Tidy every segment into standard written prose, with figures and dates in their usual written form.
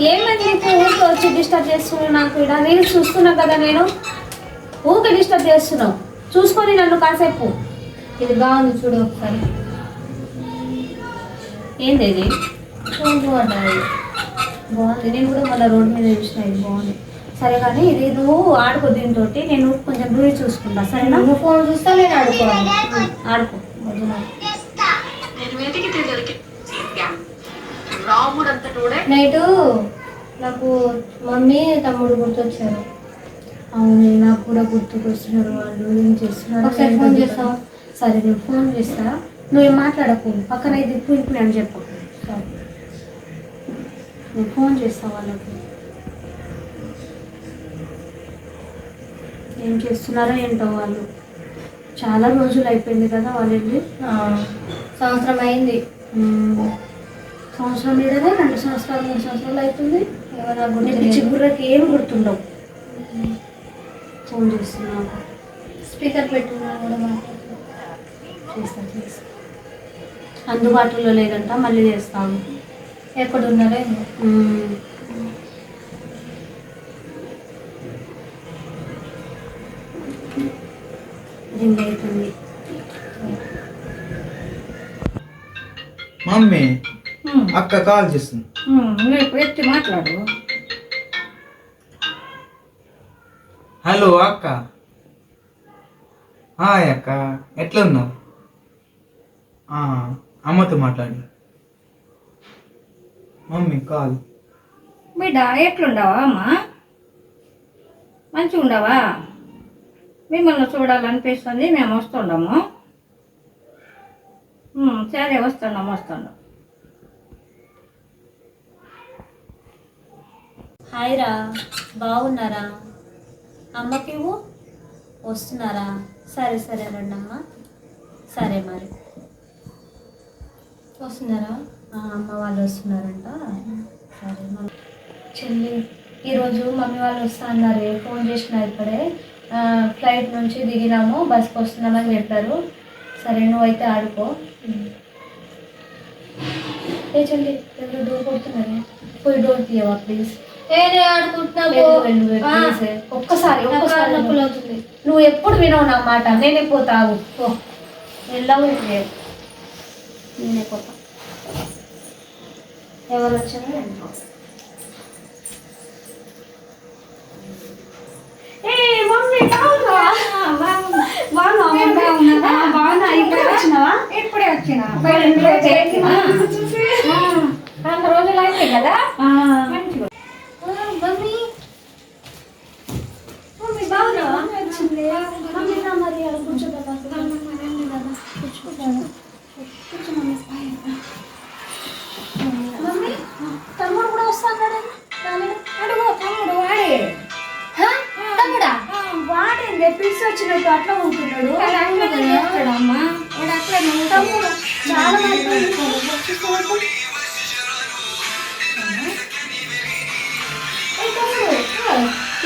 ఏమైంది నీకు ఊరికే వచ్చి డిస్టర్బ్ చేస్తున్నావు? నాకు ఇక్కడ రీల్స్ చూస్తున్నా కదా నేను. ఊరికే డిస్టర్బ్ చేస్తున్నావు. చూసుకొని నన్ను కాసేపు. ఇది బాగుంది చూడు ఒకసారి. ఏంది ఇది? బాగుంటుంది. బాగుంది. నేను కూడా మళ్ళీ రోడ్డు మీద చూసిన. ఇది బాగుంది. సరే కానీ ఇది నువ్వు ఆడుకో దీంతో. నేను కొంచెం దూరి చూసుకుంటా. సరేనా? నువ్వు ఫోన్ చూస్తా, నేను ఆడుకోవాలి. ఆడుకో. నైటు నాకు మమ్మీ తమ్ముడు గుర్తొచ్చారు. అవును, నాకు కూడా గుర్తుకొస్తున్నారు. వాళ్ళు ఏం చేస్తున్నారు? ఒకసారి ఫోన్ చేస్తావా? సరే నేను ఫోన్ చేస్తా. నువ్వేం మాట్లాడకు. పక్కన ఇది ఇప్పుడు అని చెప్పు. సరే నేను ఫోన్ చేస్తా వాళ్ళకి. ఏం చేస్తున్నారో ఏంటో వాళ్ళు. చాలా రోజులు అయిపోయింది కదా వాళ్ళు వెళ్ళి. సంవత్సరం అయింది. సంవత్సరం మీదనే 2 సంవత్సరాలు 3 సంవత్సరాలు అవుతుంది. ఎవరైనా చిగుర్రకి ఏం గుర్తుండవు. ఫోన్ చేస్తున్నాను. స్పీకర్ పెట్టుకున్నా కూడా చేస్తా. అందుబాటులో లేదంట, మళ్ళీ చేస్తాను. ఎక్కడున్నారో రింగ్ అవుతుంది. మమ్మీ అక్క కాల్ చేస్తుంది. నువ్వు ఎత్తి మాట్లాడు. హలో అక్క. హాయ్ అక్క, ఎట్లా ఉన్నావు? అమ్మతో మాట్లాడి. Mummy call. బిడ్డ ఎట్లుండవా అమ్మా? మంచిగా ఉండవా? మిమ్మల్ని చూడాలనిపిస్తుంది. మేము వస్తుండము. సరే వస్తున్నాం. హాయ్ రా, బాగున్నారా? అమ్మకి వస్తున్నారా? సరే రండమ్మ. సరే మరి వస్తున్నారా? అమ్మ వాళ్ళు వస్తున్నారంట. సరే మరి చెల్లి, ఈరోజు మమ్మీ వాళ్ళు వస్తా అన్నారు. ఫోన్ చేసిన ఇప్పుడే. ఫ్లైట్ నుంచి దిగినాము, బస్కి వస్తున్నామని చెప్పారు. సరే నువ్వైతే ఆడుకో. ఏ చెల్లి, ఎవరు డోర్ కొడుతున్నారు? పోయి డోర్ తీయవా ప్లీజ్? ఒక్కసారి నొప్పులు అవుతుంది. నువ్వు ఎప్పుడు వినవు నా మాట. నేనే పోతావు. వెళ్ళవు. నేనే పోతా. ఎవరు వచ్చారో వెళ్ళిపో. ఇప్పుడే వచ్చినా. 2 రోజులు అయితే కదా. తమ్ముడు కూడా వస్తాడు. తమ్ముడు వాడే. తమ్ముడా? వాడే పిలిచి వచ్చినట్టు అట్లా ఉంటున్నాడు. అమ్మా తమ్ముడు చాలా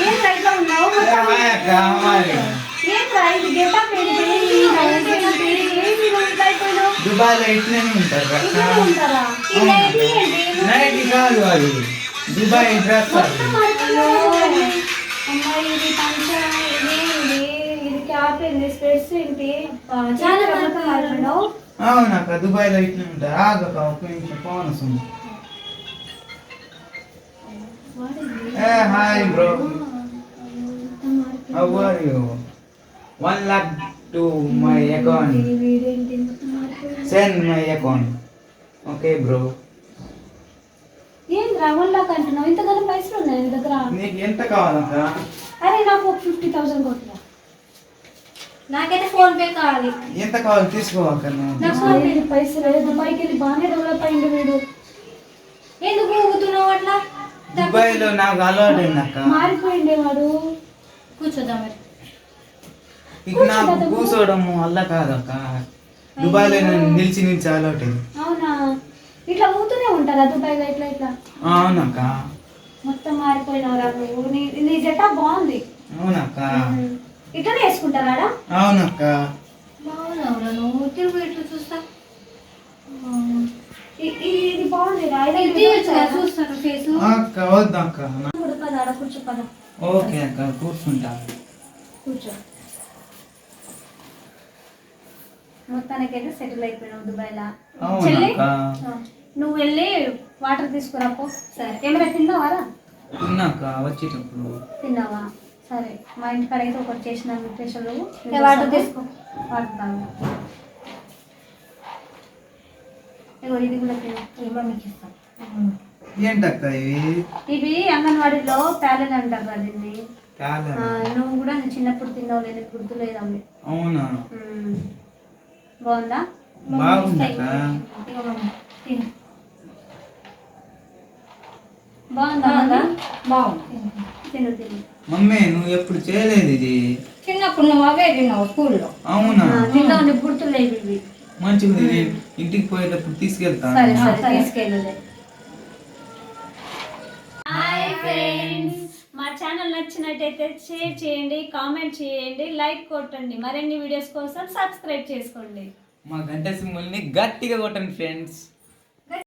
ఏం రైట్లో ఉన్నావు? దుబాయ్లో ఇట్లనే ఉంటారు. నైట్ కాదు అది, దుబాయ్ డ్రెస్. అవునక్క, దుబాయ్లో ఇట్లనే ఉంటారు. ఆగక ఒక నిమిషం ఫోన్ వస్తుంది. Hi bro, how are you? 1 lakh to my account. Send my account. Okay bro. ఏం రా 1 lakh అంటున్నావు? ఇంతగానో పైసలు ఉన్నాయి నీ దగ్గర? నీకు ఎంత కావాలక్క? అరే నాకు 50,000 కొట్టురా. నాకైతే ఫోన్ పే కావాలి. ఎంత కావాలి తీసుకోవాక. నాకు పైసలు దుబాయ్కి వెళ్ళి బాగానే డెవలప్ అయింది వీడు. ఎందుకు ఊగుతున్నావు అట్లా? దుబాయ్లో నాకు అలవాటు అయిందక్క. మారిపోయిండే వాడు. కూర్చోద్దాం మరి. ఇక నాకు కూర్చోవడం వల్ల కాదక్క. దుబాయ్లో నేను నిలిచి అలవాటు అయింది. అవునా? ఇట్లా ఊగుతూనే ఉంటారా దుబాయ్లో? ఇట్లా అవునక్క. మొత్తం మారిపోయినారా నువ్వు? నీ జట బాగుంది. అవునక్క. ఇట్లనే వేసుకుంటారా? అవునక్క. బాగున్నావురా నువ్వు. తిరుగు చూస్తా. ఇది బాగుంది రా. చూస్తాను ఫీజు అక్క వద్దు అక్క ఇప్పుడు పద ఆడ కూర్చో పద ఓకే అక్క కూర్చుంటా కూర్చో మొత్తానికైతే సెటిల్ అయిపోయినావు దుబాయ్లా చెల్లి అవునక్క నువ్వు వెళ్ళి వాటర్ తీసుకురా పో సరే ఏమైనా తిన్నావారా తిన్నాక వచ్చేటప్పుడు తిన్నావా సరే మా ఇంటికాడ అయితే ఒకటి చేసిన స్పెషల్ వాటర్ తీసుకో వాటర్ తాగు ఇగో ఇది కూడా తిను మీకు ఇస్తాం ఏంటక్క ఇవి ఇవి అంగన్వాడీలో ప్యాలెన్ అంటారు కదా దీన్ని చాలా నువ్వు కూడా నేను చిన్నప్పుడు తిన్నావు లేదు గుర్తులేదు అవి అవునా బాగుందా బాగుందక్క ఇగో మమ్మీ తిను బాగుందా బాగుంది. తిను తిను మమ్మీ నువ్వు ఎప్పుడు చేయలేదు ఇది చిన్నప్పుడు నువ్వు అవే తిన్నావు స్కూల్లో. అవునా తిన్నావు నీకు గుర్తులేవు ఇవి మంచిగా ఉంది. నేను ఇంటికి పోయేటప్పుడు తీసుకెళ్తాను సరే సరే తీసుకెళ్ళలే హాయ్ ఫ్రెండ్స్ మా ఛానల్ నచ్చినట్టయితే షేర్ చేయండి కామెంట్ చేయండి లైక్ కొట్టండి మరిన్ని వీడియోస్ కోసం సబ్స్క్రైబ్ చేసుకోండి మా గంట సింబల్ని గట్టిగా కొట్టండి ఫ్రెండ్స్.